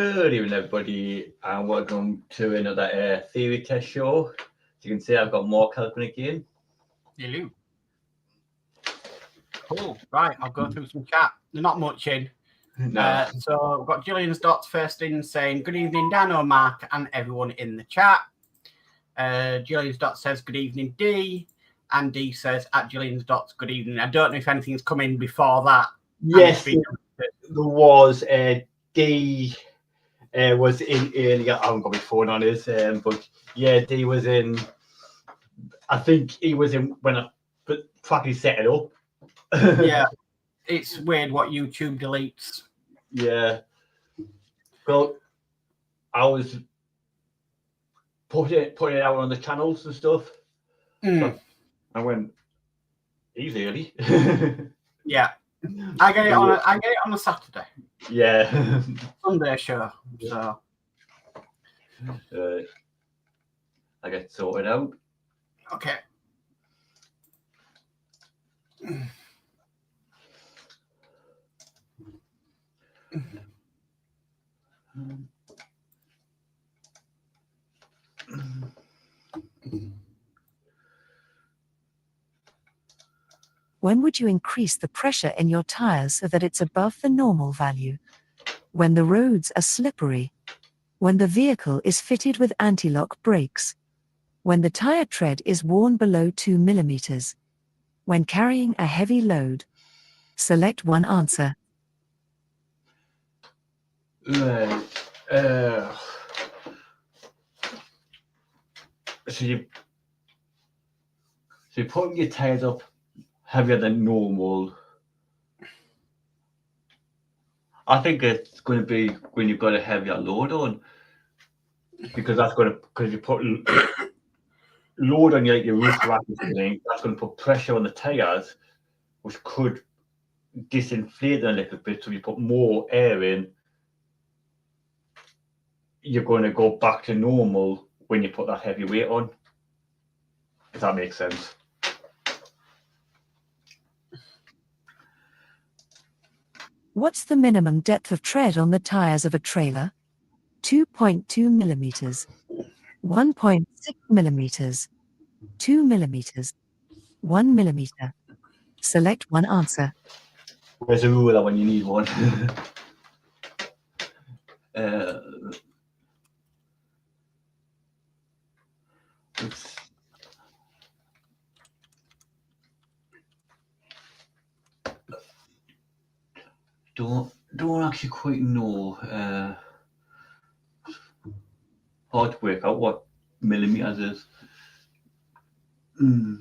Good evening, everybody, and welcome to another theory test show. As you can see, I've got Mark helping again. Hello. Cool. Right, I'll go through some chat. There's not much in. No. So we've got Gillian's Dots first in saying, good evening, Danno, Mark, and everyone in the chat. Gillian's Dots says, good evening, D. And D says, at Gillian's Dots, good evening. I don't know if anything's come in before that. Yes, there was. D was in earlier. I haven't got my phone on his, but yeah, D was in. I think he was in when I practically set it up. Yeah, it's weird what YouTube deletes. Yeah. Well, I was putting it out on the channels and stuff. So I went, he's early. Yeah. I get it on a Saturday. Yeah. Sunday show. So I get sorted out. okay. When would you increase the pressure in your tires so that it's above the normal value? When the roads are slippery. When the vehicle is fitted with anti-lock brakes. When the tire tread is worn below 2 mm. When carrying a heavy load. Select one answer. Right. So you're putting your tires up heavier than normal. I think it's going to be when you've got a heavier load on, because you put load on your roof rack, that's going to put pressure on the tires, which could disinflate them a little bit. So if you put more air in, you're going to go back to normal when you put that heavy weight on. If that makes sense. What's the minimum depth of tread on the tires of a trailer? 2.2 mm, 1.6 mm, 2 mm, 1 mm. Select one answer. Where's a ruler when you need one? Don't actually quite know. Hard to work out what millimeters is. I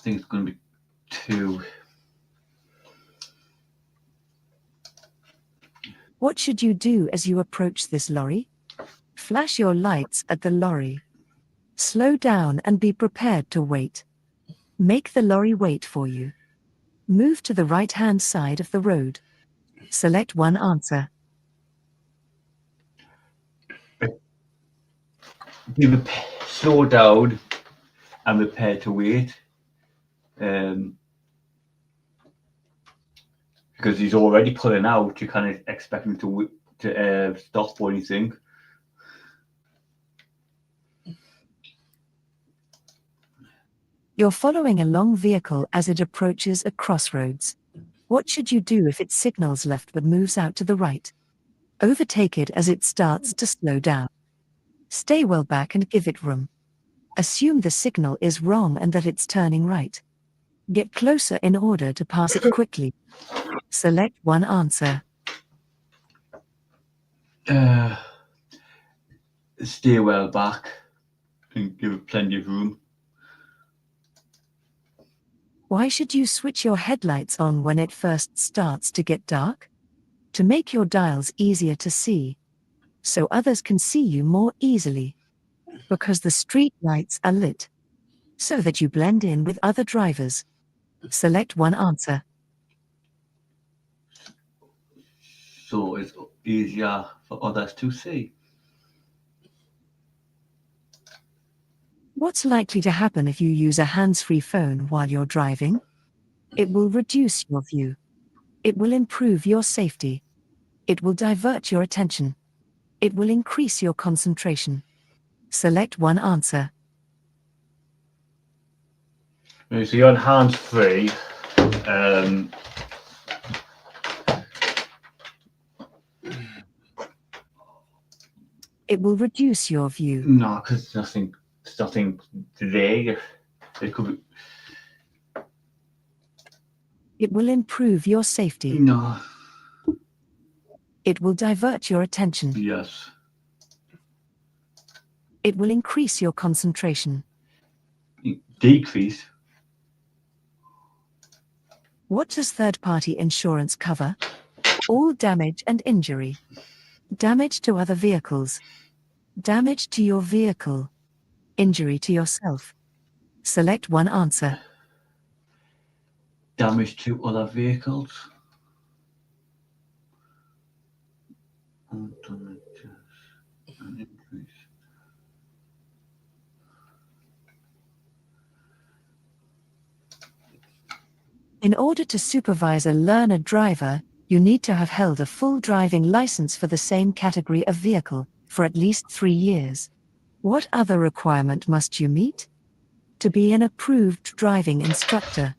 think it's going to be 2. What should you do as you approach this lorry? Flash your lights at the lorry. Slow down and be prepared to wait. Make the lorry wait for you. Move to the right-hand side of the road. Select one answer. Slow down and prepare to wait. Because he's already pulling out, you kind of expect him to stop or anything. You're following a long vehicle as it approaches a crossroads. What should you do if it signals left but moves out to the right? Overtake it as it starts to slow down. Stay well back and give it room. Assume the signal is wrong and that it's turning right. Get closer in order to pass it quickly. Select one answer. Stay well back and give it plenty of room. Why should you switch your headlights on when it first starts to get dark? To make your dials easier to see, so others can see you more easily. Because the street lights are lit, so that you blend in with other drivers. Select one answer. So it's easier for others to see. What's likely to happen if you use a hands-free phone while you're driving? It will reduce your view. It will improve your safety. It will divert your attention. It will increase your concentration. Select one answer. So you're on hands-free. It will reduce your view. No, because there's nothing there. It could be. It will improve your safety. No. It will divert your attention. Yes. It will increase your concentration. Decrease. What does third-party insurance cover? All damage and injury. Damage to other vehicles. Damage to your vehicle. Injury to yourself. Select one answer. Damage to other vehicles. In order to supervise a learner driver, you need to have held a full driving license for the same category of vehicle for at least 3 years. What other requirement must you meet? To be an approved driving instructor.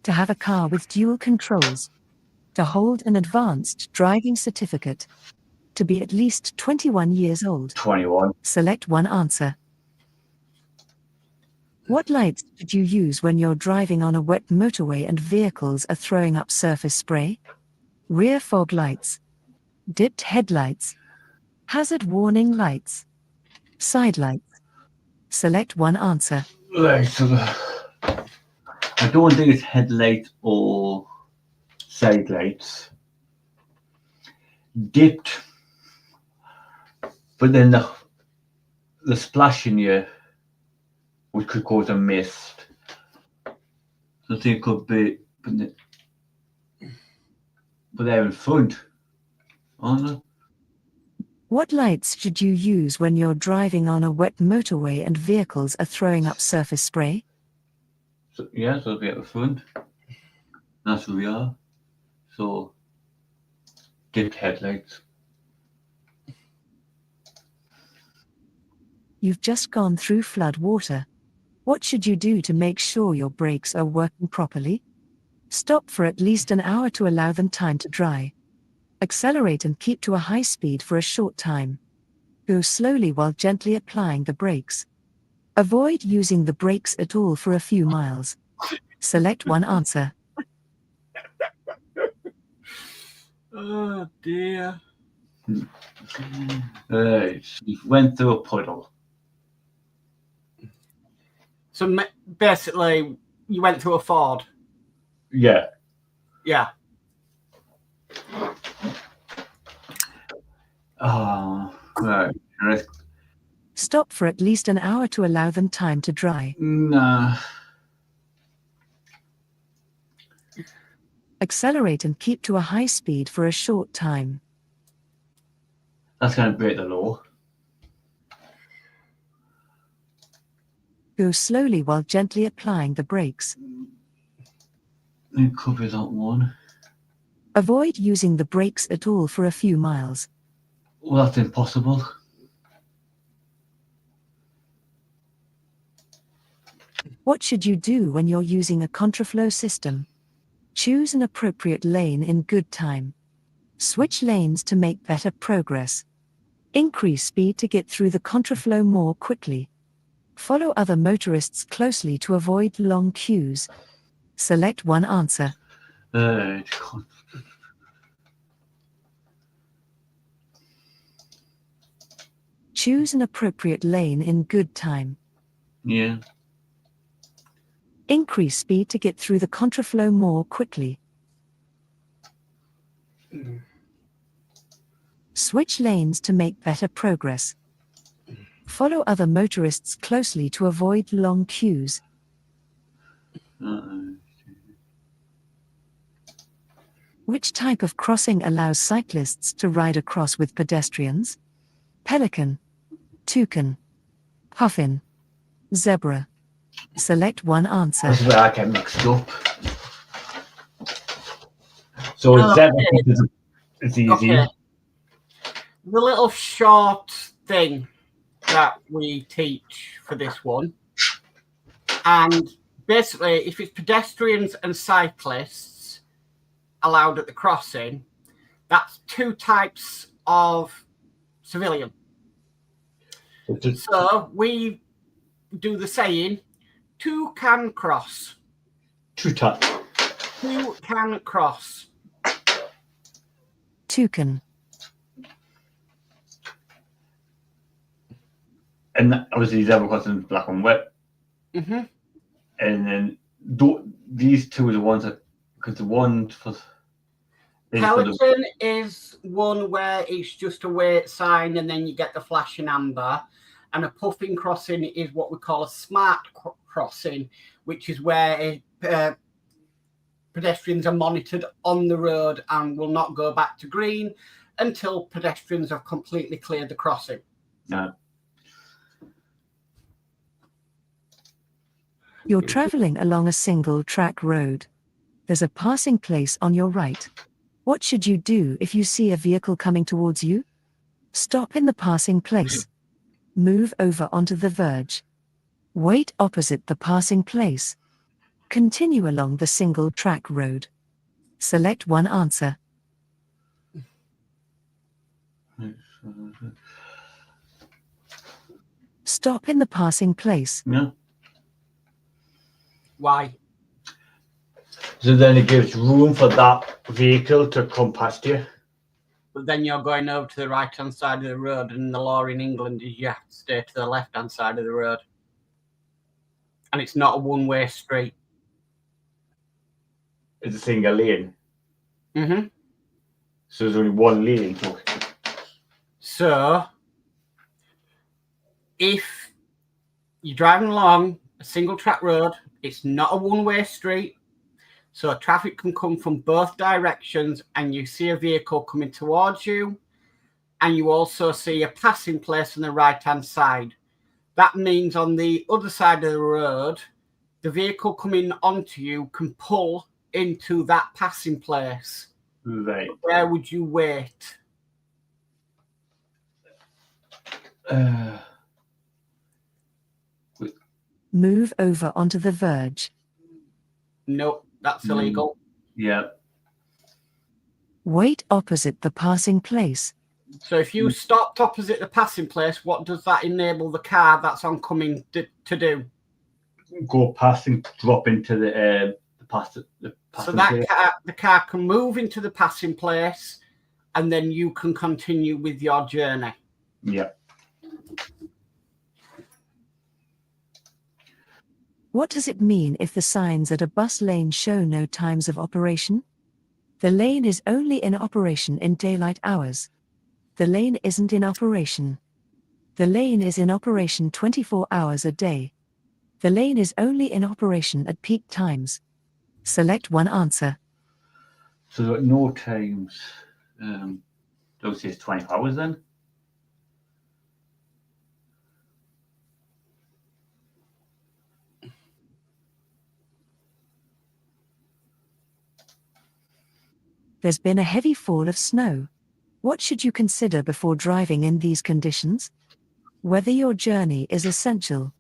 To have a car with dual controls. To hold an advanced driving certificate. To be at least 21 years old. 21. Select one answer. What lights should you use when you're driving on a wet motorway and vehicles are throwing up surface spray? Rear fog lights. Dipped headlights. Hazard warning lights. Side lights. Select one answer. Right, so I don't think it's headlight or side lights. Dipped, but then the splashing you, which could cause a mist. So I think it could be, but they're in front, aren't they? What lights should you use when you're driving on a wet motorway and vehicles are throwing up surface spray? So, yeah, so it'll be at the front. That's where we are. So, dipped headlights. You've just gone through flood water. What should you do to make sure your brakes are working properly? Stop for at least an hour to allow them time to dry. Accelerate and keep to a high speed for a short time. Go slowly while gently applying the brakes. Avoid using the brakes at all for a few miles. Select one answer. Oh dear. You went through a puddle. So basically, you went through a Ford. Yeah. Yeah. Oh, right. Stop for at least an hour to allow them time to dry. Nah. Accelerate and keep to a high speed for a short time. That's going to break the law. Go slowly while gently applying the brakes. It could be that one. Avoid using the brakes at all for a few miles. Well, that's impossible. What should you do when you're using a contraflow system? Choose an appropriate lane in good time. Switch lanes to make better progress. Increase speed to get through the contraflow more quickly. Follow other motorists closely to avoid long queues. Select one answer. Choose an appropriate lane in good time. Yeah. Increase speed to get through the contraflow more quickly. Switch lanes to make better progress. Follow other motorists closely to avoid long queues. Which type of crossing allows cyclists to ride across with pedestrians? Pelican, toucan, puffin, zebra. Select one answer. That's where I get mixed up. So zebra is easy. Okay. the little short thing that we teach for this one. And basically, if it's pedestrians and cyclists allowed at the crossing, that's 2 types of civilian. So we do the saying, 2 can cross. 2 types. 2 can cross. Toucan. And obviously zebra crossing black and white. Mm-hmm. And then these 2 are the ones that, because the one for Peloton is one where it's just a wait sign and then you get the flashing amber. And a puffing crossing is what we call a smart crossing, which is where pedestrians are monitored on the road and will not go back to green until pedestrians have completely cleared the crossing. Yeah. You're traveling along a single track road. There's a passing place on your right. What should you do if you see a vehicle coming towards you? Stop in the passing place. Move over onto the verge. Wait opposite the passing place. Continue along the single track road. Select one answer. Stop in the passing place. Yeah. Why? So then it gives room for that vehicle to come past you. But then you're going over to the right-hand side of the road, and the law in England is you have to stay to the left-hand side of the road. And it's not a one-way street. It's a single lane. Mm-hmm. So there's only one lane. So, if you're driving along a single-track road, it's not a one-way street. So traffic can come from both directions and you see a vehicle coming towards you and you also see a passing place on the right-hand side. That means on the other side of the road, the vehicle coming onto you can pull into that passing place. Right. Where would you wait? Move over onto the verge. No, that's illegal. Yeah. Wait opposite the passing place. So if you stopped opposite the passing place, what does that enable the car that's oncoming to do? Go past and drop into the passing So that place. the car can move into the passing place and then you can continue with your journey. Yeah. What does it mean if the signs at a bus lane show no times of operation? The lane is only in operation in daylight hours. The lane isn't in operation. The lane is in operation 24 hours a day. The lane is only in operation at peak times. Select one answer. So at no times. Those is 24 hours then. There's been a heavy fall of snow. What should you consider before driving in these conditions? Whether your journey is essential.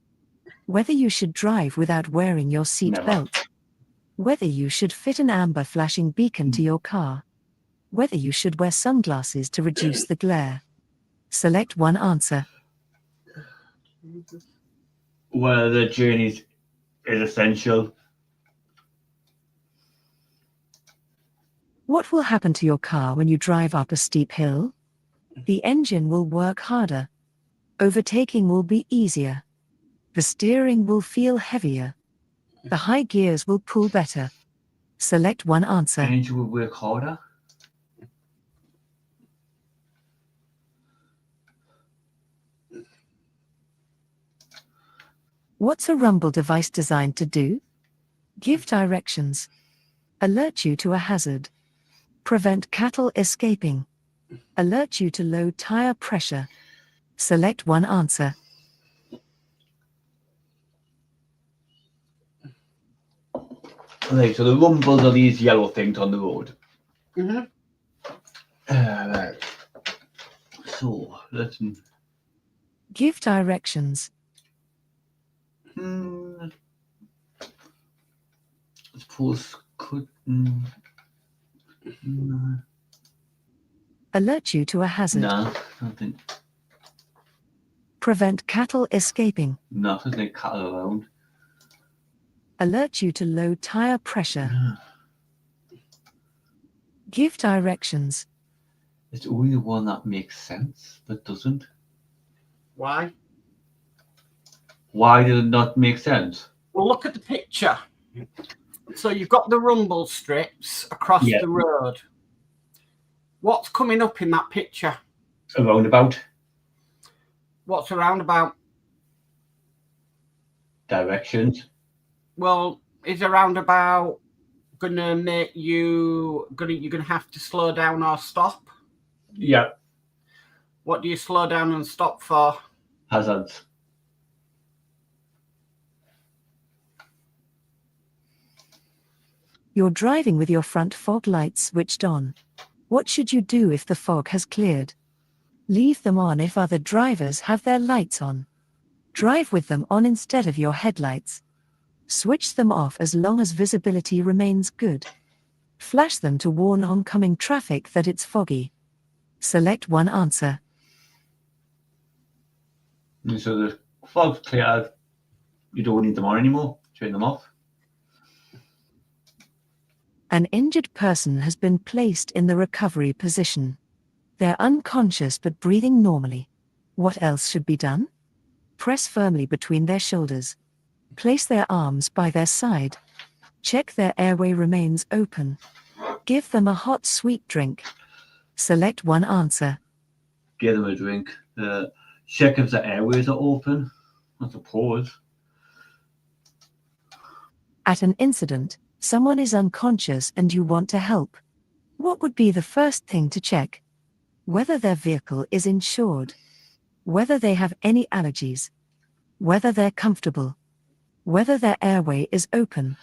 Whether you should drive without wearing your seat belt. Whether you should fit an amber flashing beacon to your car. Whether you should wear sunglasses to reduce the glare. Select one answer. Whether the journey is essential. What will happen to your car when you drive up a steep hill? The engine will work harder. Overtaking will be easier. The steering will feel heavier. The high gears will pull better. Select one answer. The engine will work harder. What's a rumble device designed to do? Give directions. Alert you to a hazard. Prevent cattle escaping. Alert you to low tire pressure. Select one answer. Okay, so the rumbles are these yellow things on the road. Mm-hmm. Right. So, let's... Give directions. I suppose could... Alert you to a hazard. No, I don't think... Prevent cattle escaping. No, there's no cattle around. Alert you to low tire pressure. Give directions. It's only the one that makes sense, but doesn't. Why? Why did it not make sense? Well, look at the picture. So you've got the rumble strips across the road. What's coming up in that picture? A roundabout. What's a roundabout? Directions. Well, is a roundabout gonna make you're gonna have to slow down or stop? Yeah. What do you slow down and stop for? Hazards. You're driving with your front fog lights switched on. What should you do if the fog has cleared? Leave them on if other drivers have their lights on. Drive with them on instead of your headlights. Switch them off as long as visibility remains good. Flash them to warn oncoming traffic that it's foggy. Select one answer. And so the fog's cleared. You don't need them on anymore. Turn them off. An injured person has been placed in the recovery position. They're unconscious but breathing normally. What else should be done? Press firmly between their shoulders. Place their arms by their side. Check their airway remains open. Give them a hot sweet drink. Select one answer. Give them a drink. Check if the airways are open. I suppose. At an incident, someone is unconscious and you want to help. What would be the first thing to check? Whether their vehicle is insured. Whether they have any allergies. Whether they're comfortable. Whether their airway is open.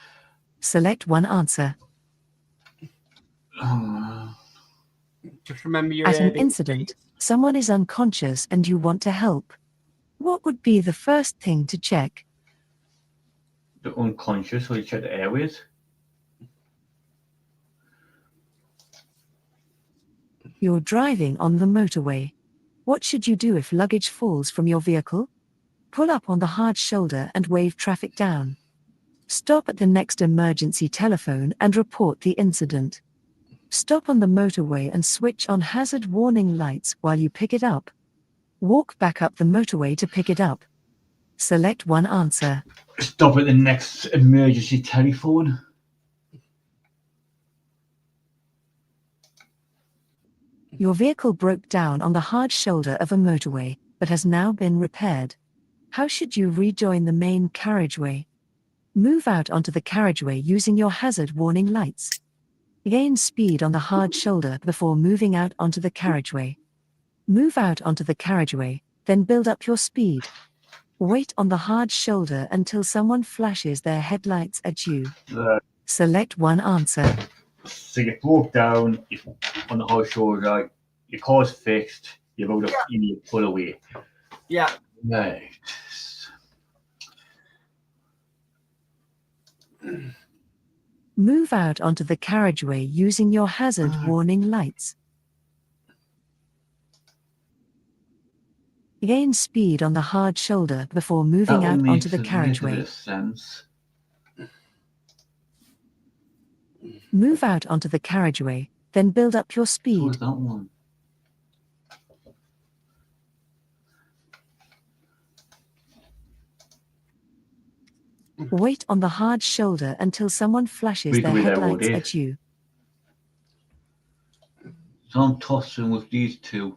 Select one answer. Just remember your At an ADHD. incident, someone is unconscious and you want to help. What would be the first thing to check? They're unconscious, so you check the airways. You're driving on the motorway. What should you do if luggage falls from your vehicle? Pull up on the hard shoulder and wave traffic down. Stop at the next emergency telephone and report the incident. Stop on the motorway and switch on hazard warning lights while you pick it up. Walk back up the motorway to pick it up. Select one answer. Stop at the next emergency telephone. Your vehicle broke down on the hard shoulder of a motorway, but has now been repaired. How should you rejoin the main carriageway? Move out onto the carriageway using your hazard warning lights. Gain speed on the hard shoulder before moving out onto the carriageway. Move out onto the carriageway, then build up your speed. Wait on the hard shoulder until someone flashes their headlights at you. Select one answer. So you broke down on the hard shoulder, your car's fixed, you're about to you need to pull away. Yeah. Right. Move out onto the carriageway using your hazard warning lights. Gain speed on the hard shoulder before moving out onto the carriageway. Sense. Move out onto the carriageway, then build up your So speed. is that one. Wait on the hard shoulder until someone flashes We their can be there all headlights day. at you. So I'm tossing with these two.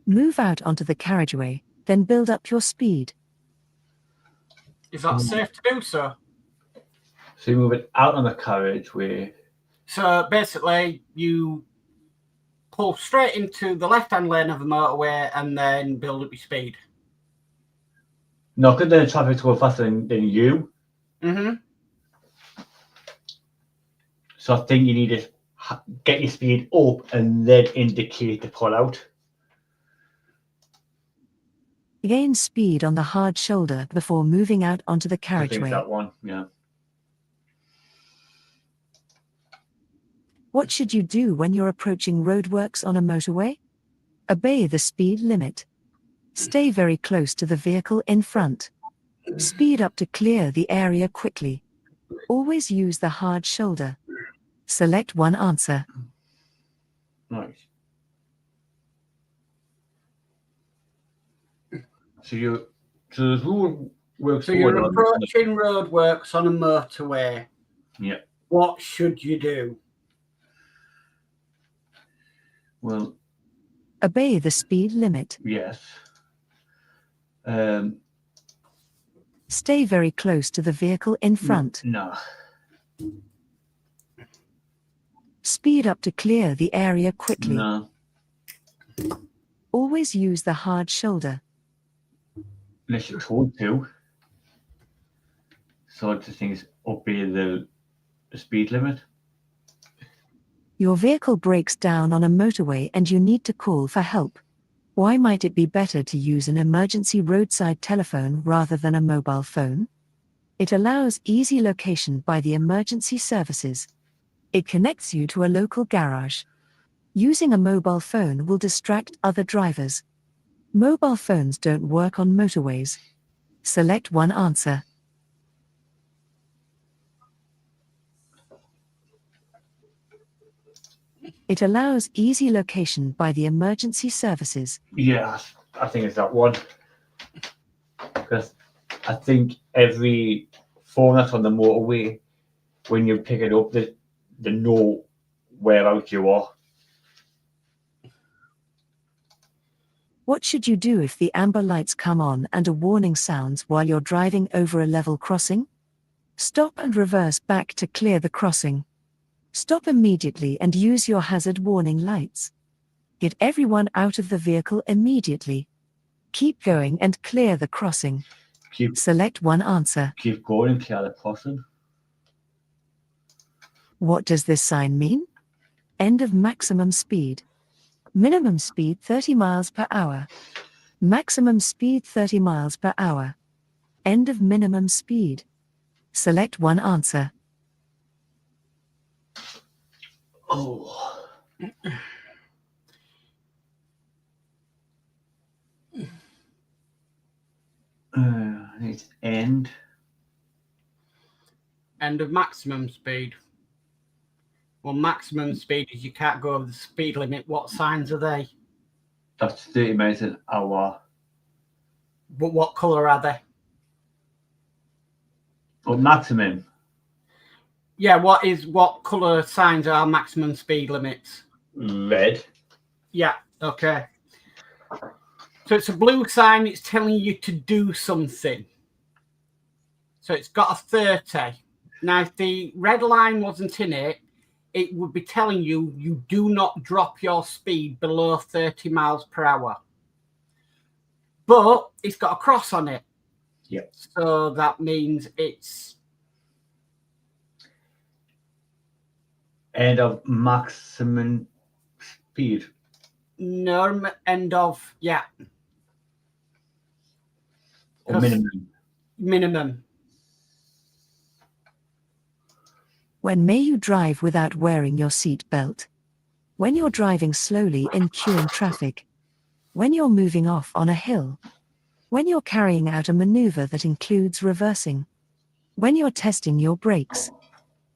Move out onto the carriageway, then build up your speed. Is that safe to do so? So you move it out on the carriageway. So basically, you pull straight into the left-hand lane of the motorway and then build up your speed. No, because the traffic's going faster than you. Mm-hmm. So I think you need to get your speed up and then indicate to pull out. Gain speed on the hard shoulder before moving out onto the I think carriageway. that one, yeah. What should you do when you're approaching roadworks on a motorway? Obey the speed limit. Stay very close to the vehicle in front. Speed up to clear the area quickly. Always use the hard shoulder. Select one answer. Nice. So the rule works. So you're approaching roadworks on a motorway. Yeah. What should you do? Well, Obey the speed limit. yes. Stay very close to the vehicle in front. No. Speed up to clear the area quickly. No. Always use the hard shoulder. Unless you're told to. So the thing is, obey the speed limit. Your vehicle breaks down on a motorway and you need to call for help. Why might it be better to use an emergency roadside telephone rather than a mobile phone? It allows easy location by the emergency services. It connects you to a local garage. Using a mobile phone will distract other drivers. Mobile phones don't work on motorways. Select one answer. It allows easy location by the emergency services. Yeah, I think it's that one. Because I think every phone that's on the motorway, when you pick it up, they know where out you are. What should you do if the amber lights come on and a warning sounds while you're driving over a level crossing? Stop and reverse back to clear the crossing. Stop immediately and use your hazard warning lights. Get everyone out of the vehicle immediately. Keep going and clear the crossing. Select one answer. Keep going and clear the crossing. What does this sign mean? End of maximum speed. Minimum speed 30 miles per hour. Maximum speed 30 miles per hour. End of minimum speed. Select one answer. Oh. It's end. End of maximum speed. Well, maximum speed is you can't go over the speed limit. What signs are they? That's 30 miles an hour. But what colour are they? But maximum. Yeah, what colour signs are maximum speed limits? Red. Yeah, okay. So it's a blue sign, it's telling you to do something. So it's got a 30. Now, if the red line wasn't in it, it would be telling you you do not drop your speed below 30 miles per hour. But it's got a cross on it. Yep. So that means it's End of maximum speed. no end of, yeah. Or minimum. Minimum. When may you drive without wearing your seat belt? When you're driving slowly in queuing traffic. When you're moving off on a hill. When you're carrying out a maneuver that includes reversing. When you're testing your brakes.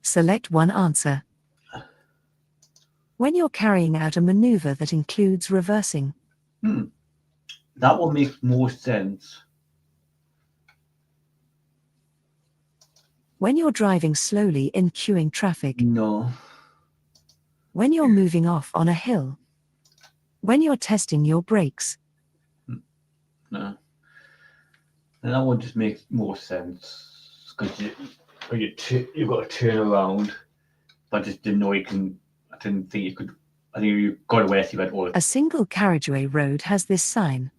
Select one answer. When you're carrying out a maneuver that includes reversing. That one makes more sense. When you're driving slowly in queuing traffic. No. When you're moving off on a hill. When you're testing your brakes. No. And that one just makes more sense. Because you've got to turn around. But I just didn't know I didn't think you could. I think you got away if you went all. A single carriageway road has this sign.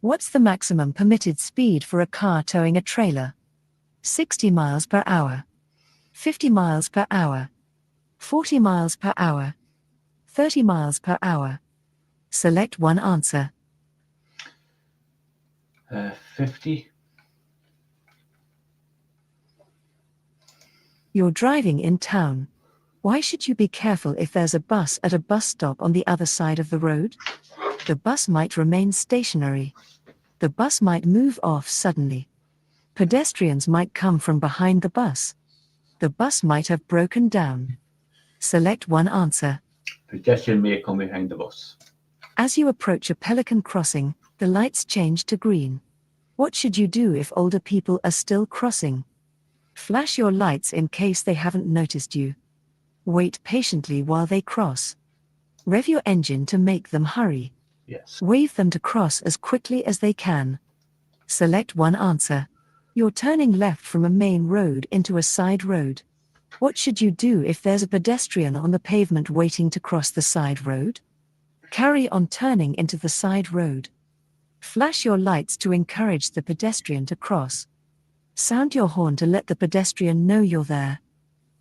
What's the maximum permitted speed for a car towing a trailer? 60 miles per hour. 50 miles per hour. 40 miles per hour, 30 miles per hour. Select one answer. 50. You're driving in town. Why should you be careful if there's a bus at a bus stop on the other side of the road? The bus might remain stationary. The bus might move off suddenly. Pedestrians might come from behind the bus. The bus might have broken down. Select one answer. Pedestrian may come behind the bus. As you approach a pelican crossing, the lights change to green. What should you do if older people are still crossing? Flash your lights in case they haven't noticed you. Wait patiently while they cross. Rev your engine to make them hurry. Yes. Wave them to cross as quickly as they can. Select one answer. You're turning left from a main road into a side road. What should you do if there's a pedestrian on the pavement waiting to cross the side road? Carry on turning into the side road. Flash your lights to encourage the pedestrian to cross. Sound your horn to let the pedestrian know you're there.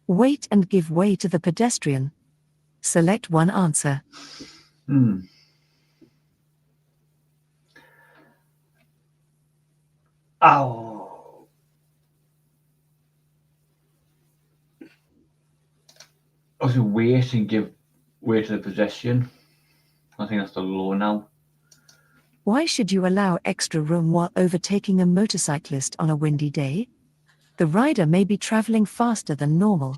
Wait and give way to the pedestrian. Select one answer. Ow. Also wait and give way to the pedestrian. I think that's the law now. Why should you allow extra room while overtaking a motorcyclist on a windy day? The rider may be traveling faster than normal.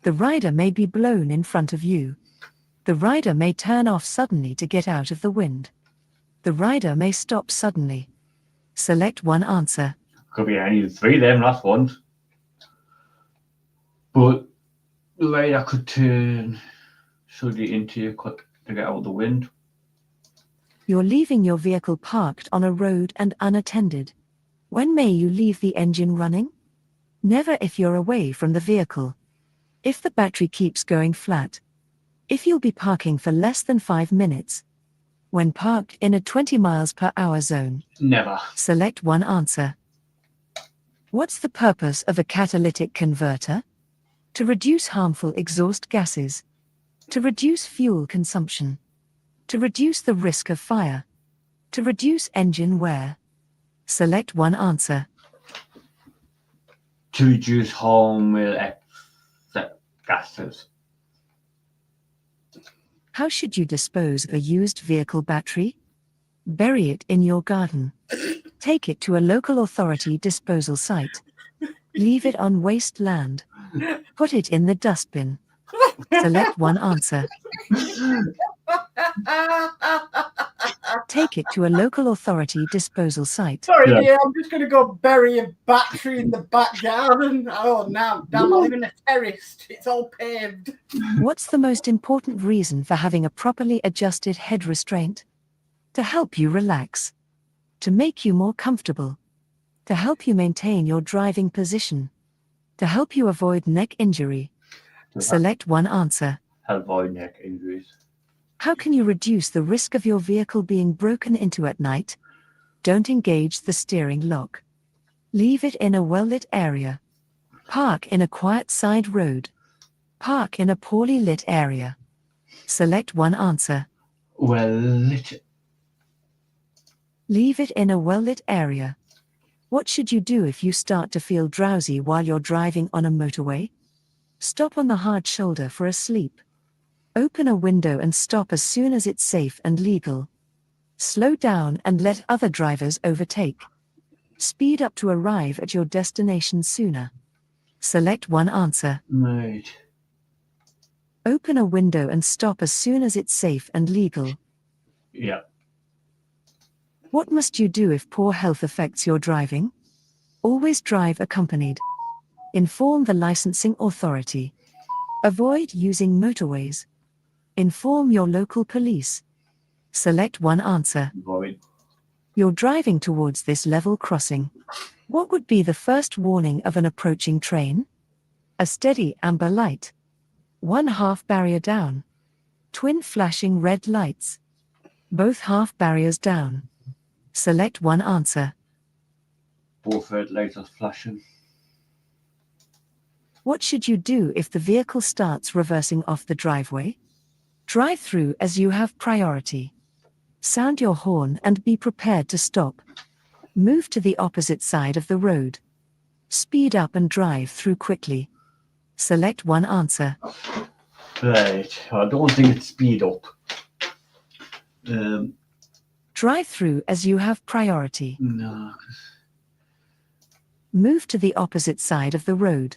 The rider may be blown in front of you. The rider may turn off suddenly to get out of the wind. The rider may stop suddenly. Select one answer. Could be any of the three of them last ones. But the rider could turn suddenly into you to get out of the wind. You're leaving your vehicle parked on a road and unattended. When may you leave the engine running? Never if you're away from the vehicle. If the battery keeps going flat. If you'll be parking for less than 5 minutes. When parked in a 20 miles per hour zone. Never. Select one answer. What's the purpose of a catalytic converter? To reduce harmful exhaust gases. To reduce fuel consumption. To reduce the risk of fire. To reduce engine wear. Select one answer. To reduce harmful gases. How should you dispose of a used vehicle battery? Bury it in your garden. Take it to a local authority disposal site. Leave it on waste land. Put it in the dustbin. Select one answer. Take it to a local authority disposal site. Sorry, Yeah. dear, I'm just going to go bury a battery in the back garden. Oh, now, damn, I live in a terrace. It's all paved. What's the most important reason for having a properly adjusted head restraint? To help you relax. To make you more comfortable. To help you maintain your driving position. To help you avoid neck injury. Select one answer. Avoid neck injuries. How can you reduce the risk of your vehicle being broken into at night? Don't engage the steering lock. Leave it in a well-lit area. Park in a quiet side road. Park in a poorly lit area. Select one answer. Well lit. Leave it in a well-lit area. What should you do if you start to feel drowsy while you're driving on a motorway? Stop on the hard shoulder for a sleep. Open a window and stop as soon as it's safe and legal. Slow down and let other drivers overtake. Speed up to arrive at your destination sooner. Select one answer. Right. Open a window and stop as soon as it's safe and legal. Yeah. What must you do if poor health affects your driving? Always drive accompanied. Inform the licensing authority. Avoid using motorways. Inform your local police. Select one answer. Avoid. You're driving towards this level crossing. What would be the first warning of an approaching train? A steady amber light. 1 half barrier down. Twin flashing red lights. Both half barriers down. Select one answer. Both red lights are flashing. What should you do if the vehicle starts reversing off the driveway? Drive through as you have priority. Sound your horn and be prepared to stop. Move to the opposite side of the road. Speed up and drive through quickly. Select one answer. Right. I don't think it's speed up. Drive through as you have priority. No. Move to the opposite side of the road.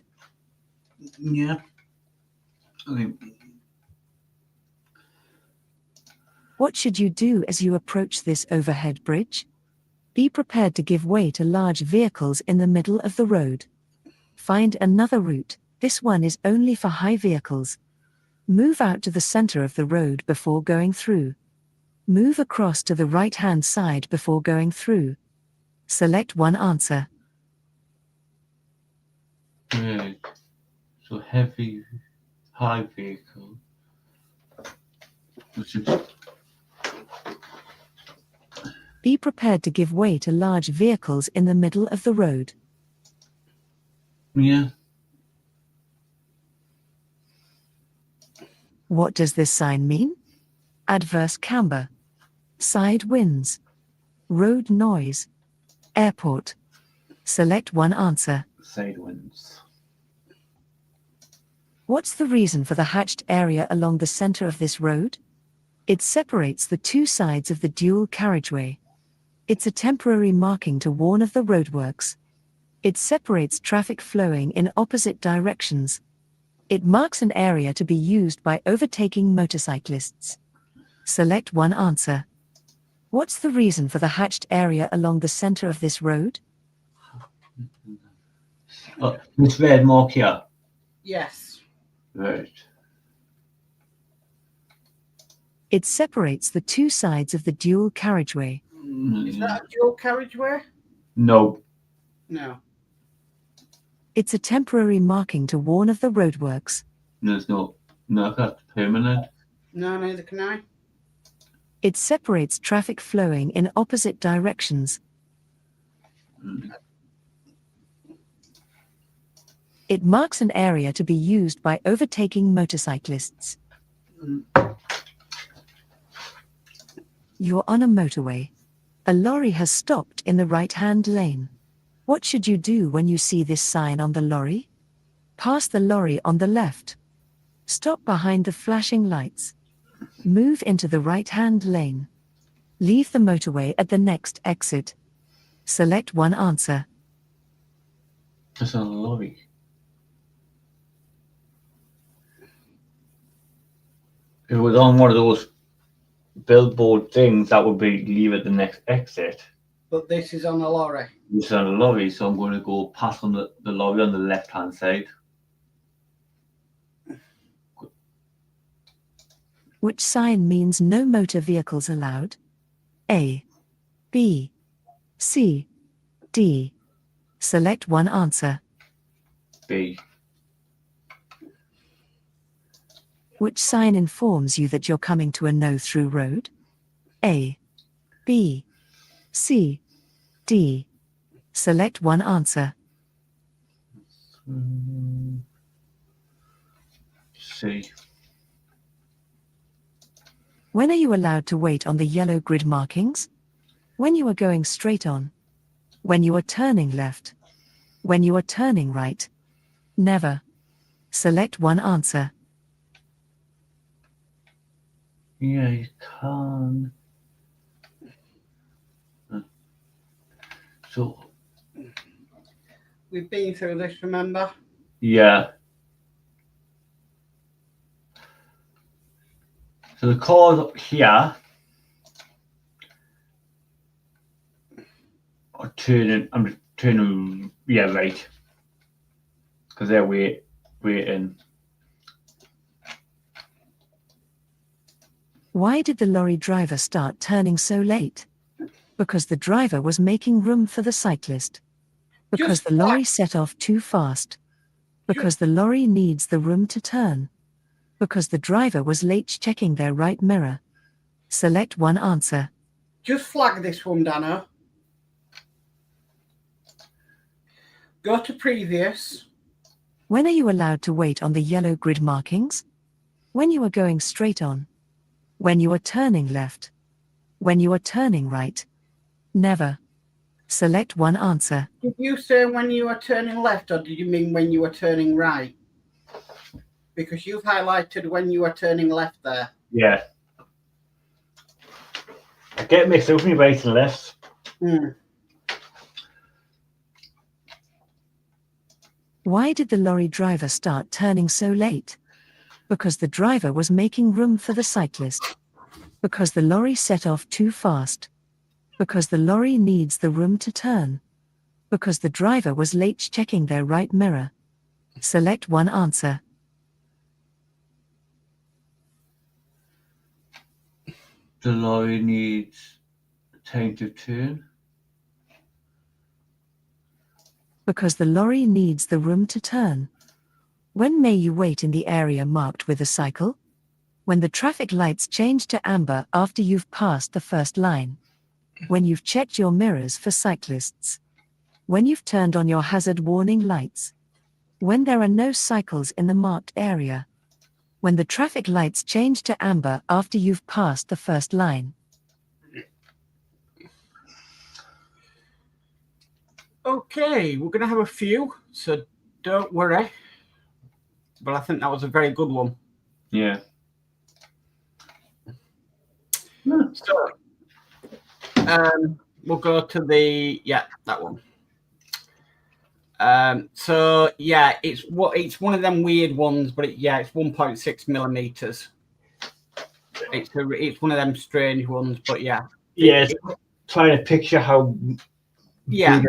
Yeah. I think. What should you do as you approach this overhead bridge? Be prepared to give way to large vehicles in the middle of the road. Find another route. This one is only for high vehicles. Move out to the center of the road before going through. Move across to the right-hand side before going through. Select one answer. Right. So heavy, high vehicle. Which is. Be prepared to give way to large vehicles in the middle of the road. Yeah. What does this sign mean? Adverse camber. Side winds. Road noise. Airport. Select one answer. Side winds. What's the reason for the hatched area along the center of this road? It separates the two sides of the dual carriageway. It's a temporary marking to warn of the roadworks. It separates traffic flowing in opposite directions. It marks an area to be used by overtaking motorcyclists. Select one answer. What's the reason for the hatched area along the center of this road? This red mark here. Yes. Right. It separates the two sides of the dual carriageway. Is that a dual carriageway? No. No. It's a temporary marking to warn of the roadworks. There's no. No, that's permanent. No, neither can I. It separates traffic flowing in opposite directions. It marks an area to be used by overtaking motorcyclists. You're on a motorway. A lorry has stopped in the right-hand lane. What should you do when you see this sign on the lorry? Pass the lorry on the left. Stop behind the flashing lights. Move into the right-hand lane. Leave the motorway at the next exit. Select one answer. It's a lorry. If it was on one of those billboard things, that would be leave at the next exit. But this is on a lorry. This is on a lorry, so I'm going to go past on the lorry on the left-hand side. Which sign means no motor vehicles allowed? A, B, C, D. Select one answer. B. Which sign informs you that you're coming to a no-through road? A, B, C, D. Select one answer. C. When are you allowed to wait on the yellow grid markings? When you are going straight on. When you are turning left. When you are turning right. Never. Select one answer. Yeah, you can. So. We've been through this, remember? Yeah. So the cars up here are turning. I'm just turning. Yeah, right. Because they're waiting. Why did the lorry driver start turning so late? Because the driver was making room for the cyclist. Because the lorry set off too fast. Because the lorry needs the room to turn. Because the driver was late checking their right mirror. Select one answer. Just flag this one, Danno. Go to previous. When are you allowed to wait on the yellow grid markings? When you are going straight on. When you are turning left. When you are turning right. Never. Select one answer. Did you say when you were turning left, or did you mean when you were turning right? Because you've highlighted when you were turning left there. Yeah. I get mixed up with me right and left. Why did the lorry driver start turning so late? Because the driver was making room for the cyclist. Because the lorry set off too fast. Because the lorry needs the room to turn. Because the driver was late checking their right mirror. Select one answer. The lorry needs time to turn. Because the lorry needs the room to turn. When may you wait in the area marked with a cycle? When the traffic lights change to amber after you've passed the first line. When you've checked your mirrors for cyclists. When you've turned on your hazard warning lights. When there are no cycles in the marked area. When the traffic lights change to amber after you've passed the first line. Okay, we're going to have a few, so don't worry. But I think that was a very good one. Yeah. So, we'll go to that one. So yeah, it's one of them weird ones, but it's 1.6 millimeters. It's one of them strange ones, but yeah. Yeah, trying to picture how. Yeah.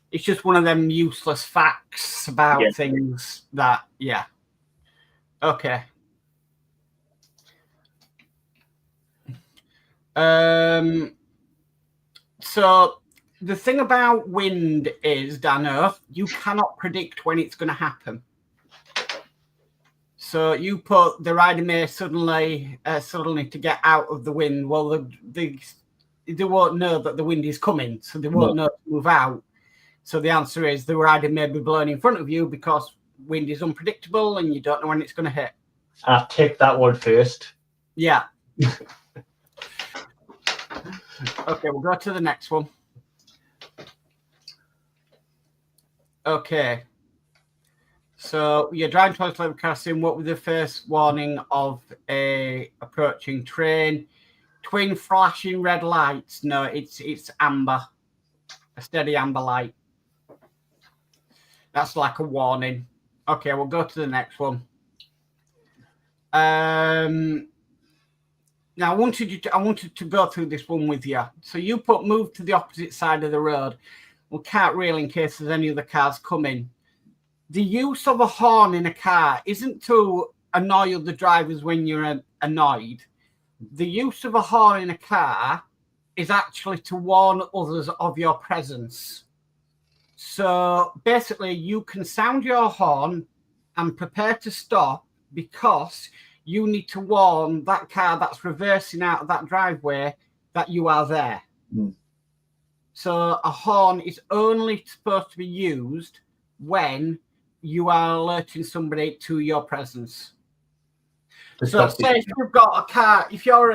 It's just one of them useless facts about things that, yeah. Okay. So the thing about wind is, Danno, you cannot predict when it's going to happen. So you put the rider may suddenly to get out of the wind. Well, they won't know that the wind is coming, so they won't know to move out. So the answer is the rider may be blowing in front of you because wind is unpredictable and you don't know when it's going to hit. I'll take that one first. Yeah. Okay, we'll go to the next one. Okay. So you're driving towards Level Crossing. What was the first warning of a approaching train? Twin flashing red lights. No, it's amber. A steady amber light. That's like a warning. Okay, we'll go to the next one. Now I wanted to go through this one with you. So you put move to the opposite side of the road. We can't really in case there's any other cars coming. The use of a horn in a car isn't to annoy other drivers when you're annoyed. The use of a horn in a car is actually to warn others of your presence. So basically, you can sound your horn and prepare to stop because you need to warn that car that's reversing out of that driveway that you are there. So a horn is only supposed to be used when you are alerting somebody to your presence. So say if you've got a car, if you're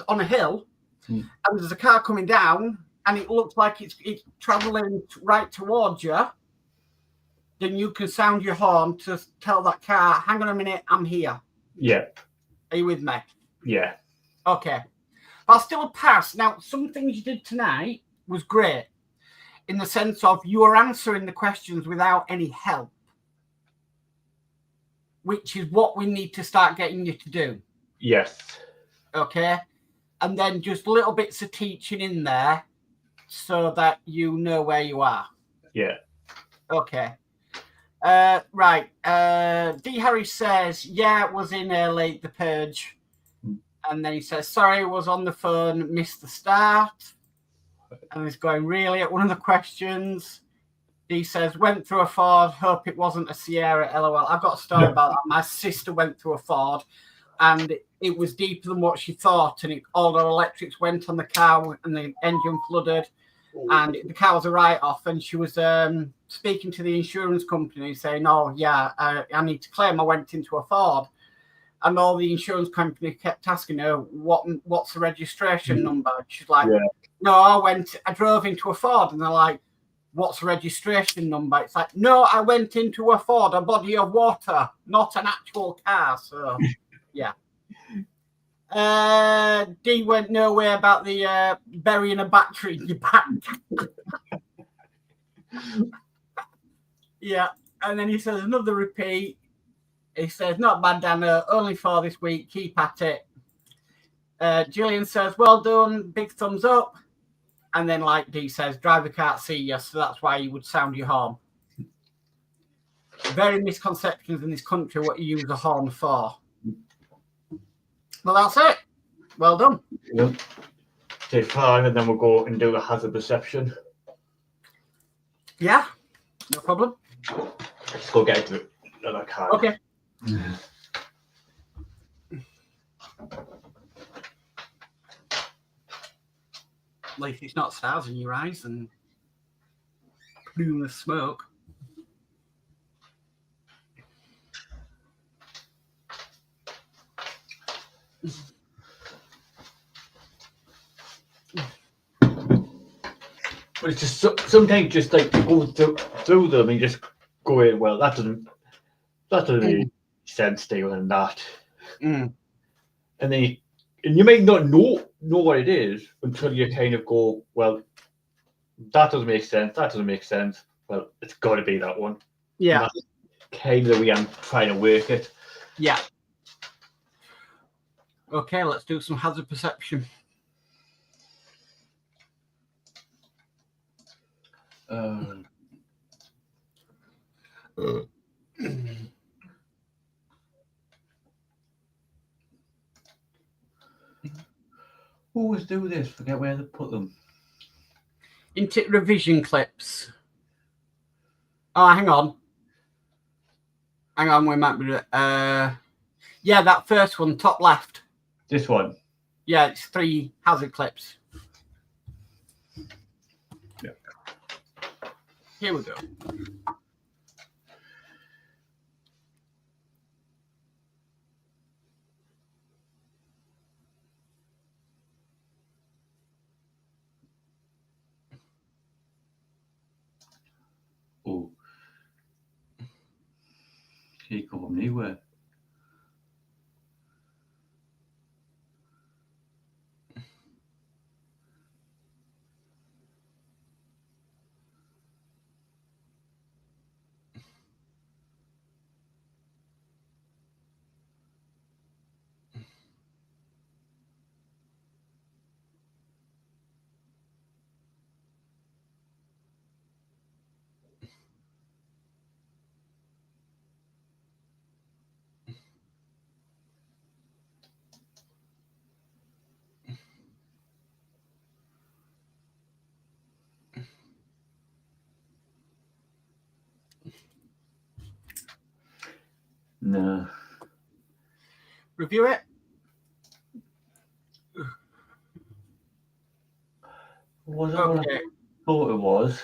on a hill and there's a car coming down and it looks like it's traveling right towards you, then you can sound your horn to tell that car, hang on a minute, I'm here. Yeah. Are you with me? Yeah. Okay. But I'll still pass. Now, some things you did tonight was great in the sense of you are answering the questions without any help, which is what we need to start getting you to do. Yes. Okay. And then just little bits of teaching in there so that you know where you are. Yeah. Okay. Right. D. Harry says, yeah, it was in early, the purge. And then he says, sorry, was on the phone, missed the start. And he's going, really, at one of the questions. He says, went through a Ford, hope it wasn't a Sierra, LOL. I've got a story about that. My sister went through a Ford, and it was deeper than what she thought, and all her electrics went on the car, and the engine flooded. and the car was a write-off, and she was speaking to the insurance company saying, "Oh yeah, I need to claim I went into a Ford," and all the insurance company kept asking her, "What's the registration number?" She's like, "No, I drove into a Ford," and they're like, "What's the registration number?" It's like, "No, I went into a Ford, a body of water, not an actual car." So yeah. D went nowhere about the burying a battery in your back. Yeah, and then he says another repeat. He says, "Not bad, Danno. Only 4 this week. Keep at it." Gillian says, "Well done. Big thumbs up." And then, like D says, "Driver can't see you, so that's why you would sound your horn." Very misconceptions in this country what you use a horn for. Well, that's it. Well done. Yep. Take 5, and then we'll go and do the hazard perception. Yeah, no problem. Let's go get into another card. Okay. At least it's not stars in your eyes and plume of smoke. But it's just sometimes just like to go through them and just go in. Well, that doesn't make sense, Steve, and that. And then you may not know what it is until you kind of go, well, that doesn't make sense. That doesn't make sense. Well, it's got to be that one. Yeah. And that's kind of the way I'm trying to work it. Yeah. Okay, let's do some hazard perception. Always do this. Forget where to put them. Into revision clips. Oh, hang on. We might be. Yeah, that first one, top left. This one. Yeah, it's 3 hazard clips. Yeah. Here we go. Oh. Can't go from anywhere. No. Review it. Was that what I thought it was?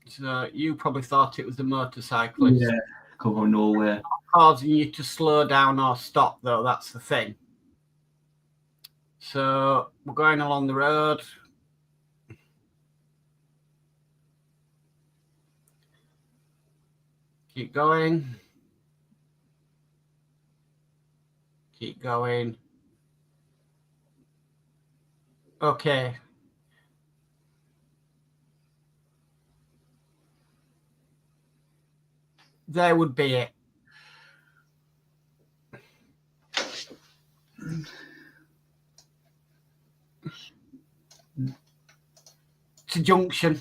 So you probably thought it was the motorcyclist. Yeah, come from nowhere. Causing you to slow down or stop, though. That's the thing. So we're going along the road. Keep going. Keep going. Okay. There would be it. It's a junction.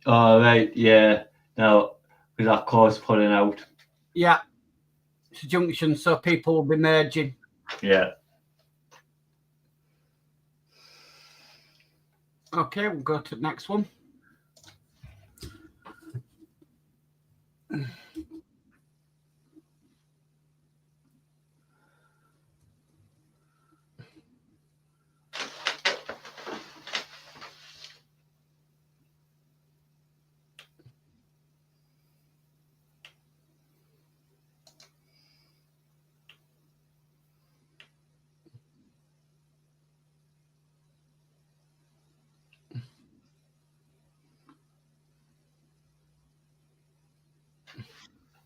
Oh, right, yeah. Now, because that car's pulling out. Yeah. It's a junction, so people will be merging. Yeah. Okay, we'll go to the next one.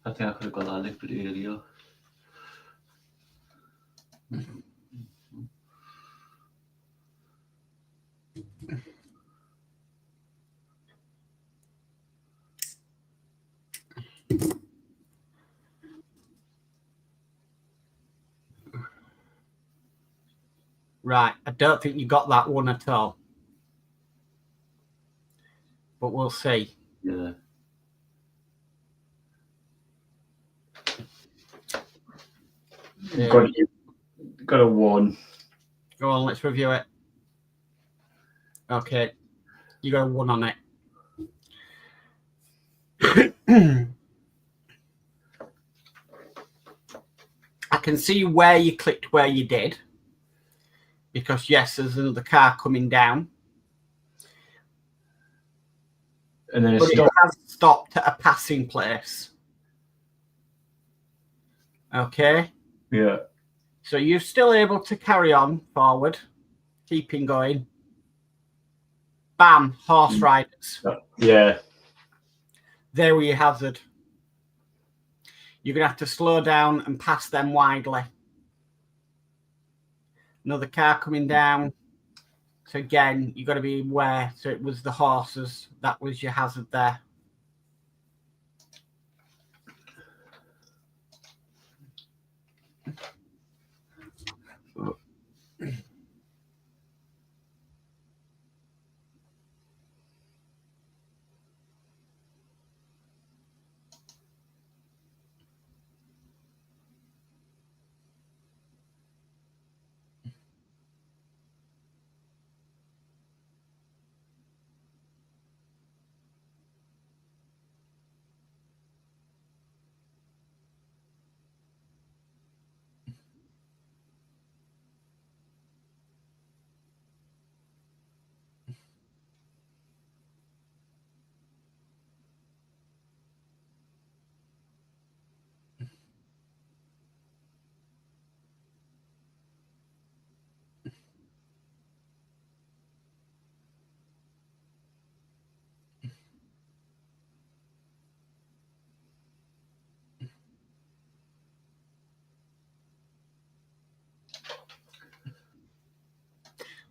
I think I could have got that lifted earlier. Right, I don't think you got that one at all. But we'll see. Yeah. Got a 1. Go on, let's review it. Okay, you got a 1 on it. I can see where you clicked where you did. Because, yes, there's another car coming down. And then But it has stopped at a passing place. Okay. Yeah. So you're still able to carry on forward, keeping going. Bam, horse riders. Yeah. There were your hazard. You're going to have to slow down and pass them widely. Another car coming down. So again, you've got to be aware. So it was the horses. That was your hazard there.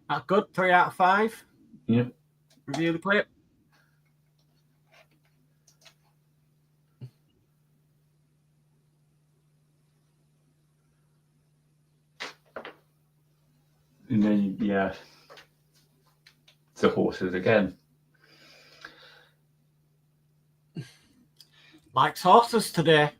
That's good. 3 out of 5. Yep. Review the clip. And then, yeah. It's the horses again. Likes horses today.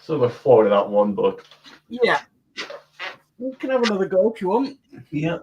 So we're forward of that one, but Yeah. You can have another go if you want. yeah.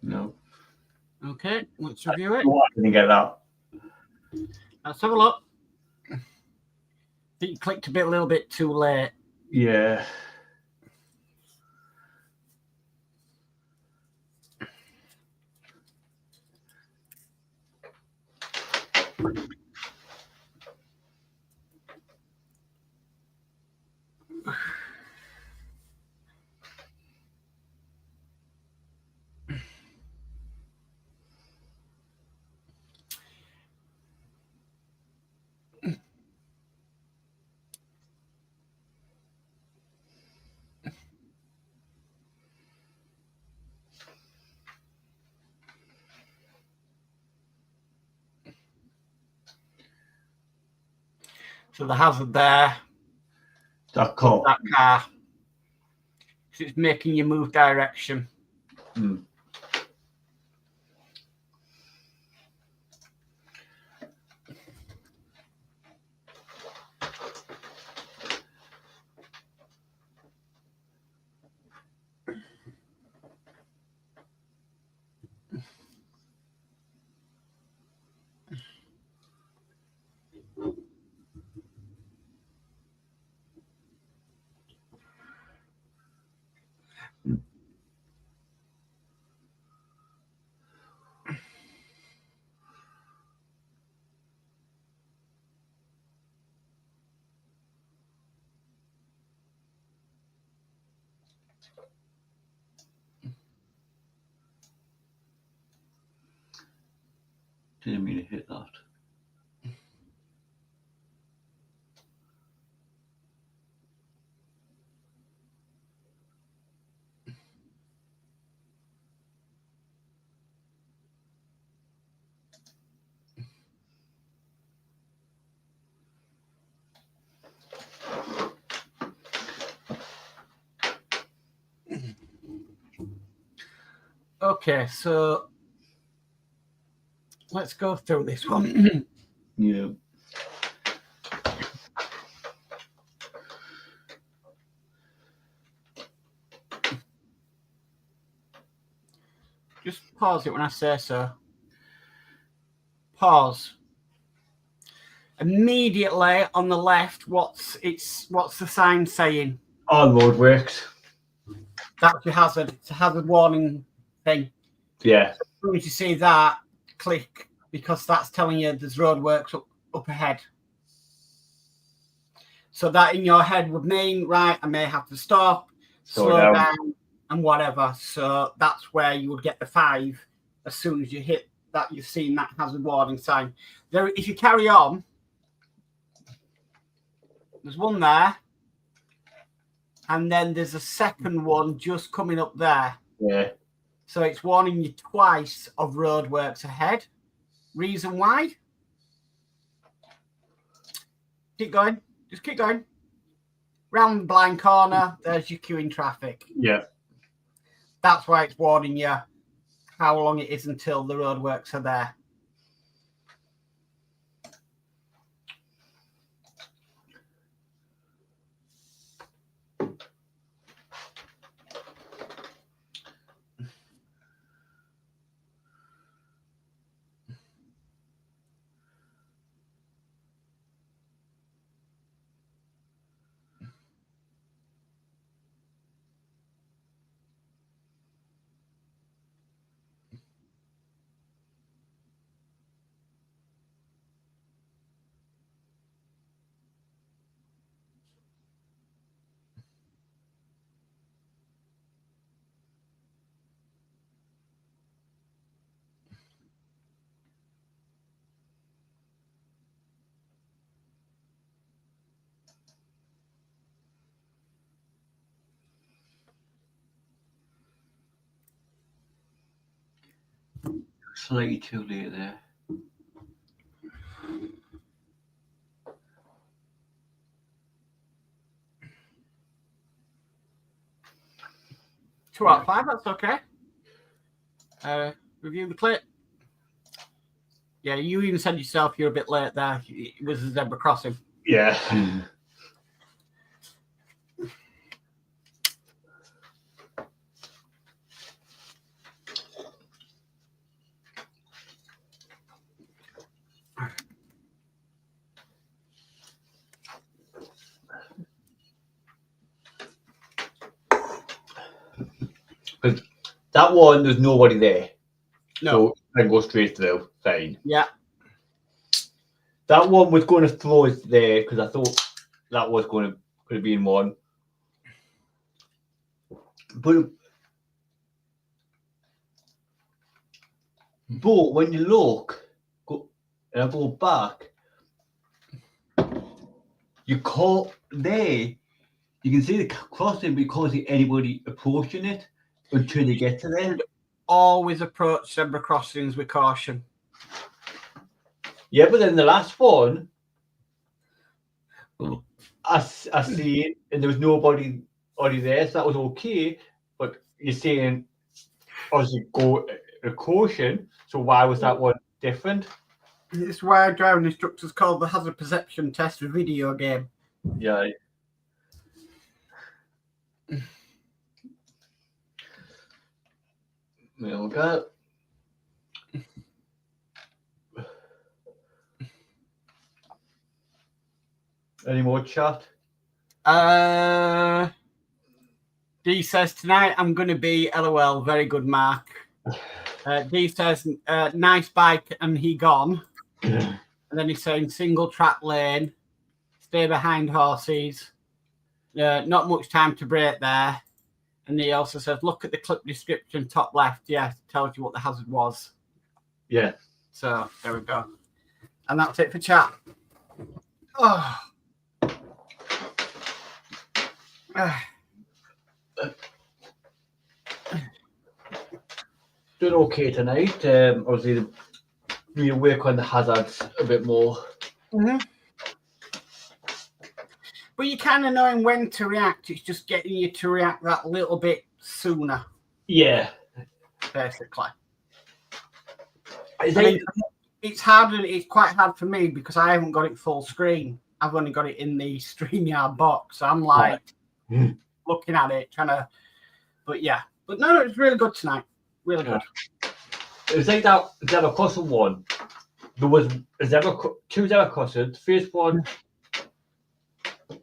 No. Okay, let's review it. I didn't get that. Let's have a look. I think you clicked a little bit too late. Yeah. So the hazard there. That car. That car. So it's making you move direction. Mm. Didn't mean to hit that. Okay, so let's go through this one. Yeah. Just pause it when I say so. Pause. Immediately on the left, what's the sign saying? All road works. That's your hazard. It's a hazard warning thing. Yeah. As soon as you see that, click, because that's telling you there's roadworks up ahead. So that in your head would mean, right, I may have to stop, slow down, and whatever. So that's where you would get the 5 as soon as you hit that. You've seen that hazard warning sign. There, if you carry on, there's one there, and then there's a second one just coming up there. Yeah. So it's warning you twice of roadworks ahead. Reason why? Keep going. Just keep going. Round the blind corner, there's your queuing traffic. Yeah. That's why it's warning you how long it is until the roadworks are there. Slightly too late there. Two out of 5, that's okay. Review the clip. Yeah, you even said yourself you're a bit late there. It was a zebra crossing. Yeah. Because that one, there's nobody there. No. So I go straight through. Fine. Yeah. That one was going to throw it there because I thought that was going to be in one. But when you look, and I go back, you can't there. You can see the crossing, but you can't see anybody approaching it until you get to there. Always approach zebra crossings with caution. Yeah, but then the last one, I see it, and there was nobody there, so that was okay. But you're saying obviously go a caution. So why was that one different? It's why driving instructors called the hazard perception test a video game. Yeah. There we go. Any more chat? D says, tonight I'm going to be LOL. Very good, Mark. D says, nice bike, and he gone. And then he's saying single track lane, stay behind horses. Not much time to brake there. And he also says, look at the clip description top left. Yeah, tells you what the hazard was. Yeah. So there we go. And that's it for chat. Oh. Doing okay tonight. Obviously, we work on the hazards a bit more. Mm-hmm. But you're kind of knowing when to react. It's just getting you to react that little bit sooner. Yeah. Basically. It's harder. It's quite hard for me because I haven't got it full screen. I've only got it in the StreamYard box. So I'm like looking at it, trying to. But yeah. But no, it was really good tonight. Really good. It was like that Zebra Crossing one. There was two Zebra Crossings. The first one,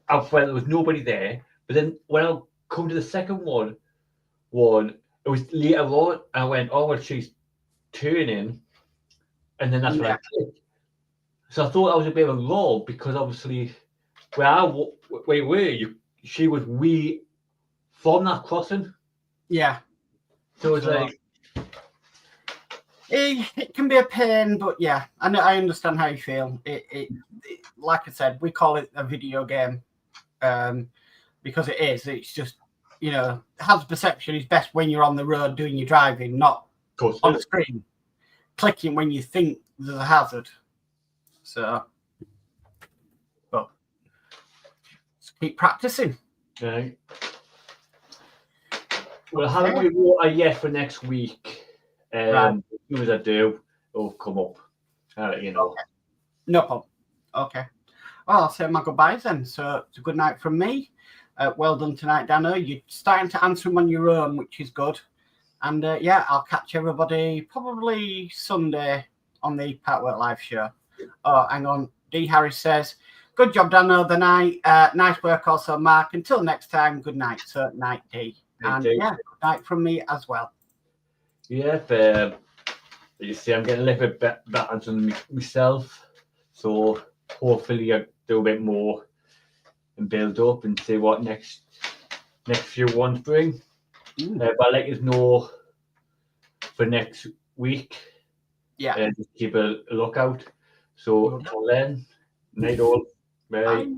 I felt there was nobody there. But then when I come to the second one, it was later on, and I went, oh, well, she's turning. And then that's when I clicked. So I thought that was a bit of a lull because obviously she was way from that crossing. Yeah. So it's like it can be a pain, but yeah, I understand how you feel. It like I said, we call it a video game because it is. It's just, hazard perception is best when you're on the road doing your driving, not on the screen, clicking when you think there's a hazard. So, but just keep practicing. Okay. Well, I haven't really wrote a yes for next week. Right. As soon as I do, it'll come up. I'll let you know. Okay. No problem. Okay. Well, I'll say my goodbyes then. So it's a good night from me. Well done tonight, Danno. You're starting to answer them on your own, which is good. And yeah, I'll catch everybody probably Sunday on the Parkwork Live show. Oh, hang on. D. Harris says, good job, Danno, the night. Nice work also, Mark. Until next time, good night. So, night, D. And yeah, good night from me as well. Yeah, you see, I'm getting a little bit better than myself. So hopefully I do a bit more and build up and see what next few ones bring. But I'll let you know for next week. Yeah. Just keep a lookout. So until then, night all. Bye.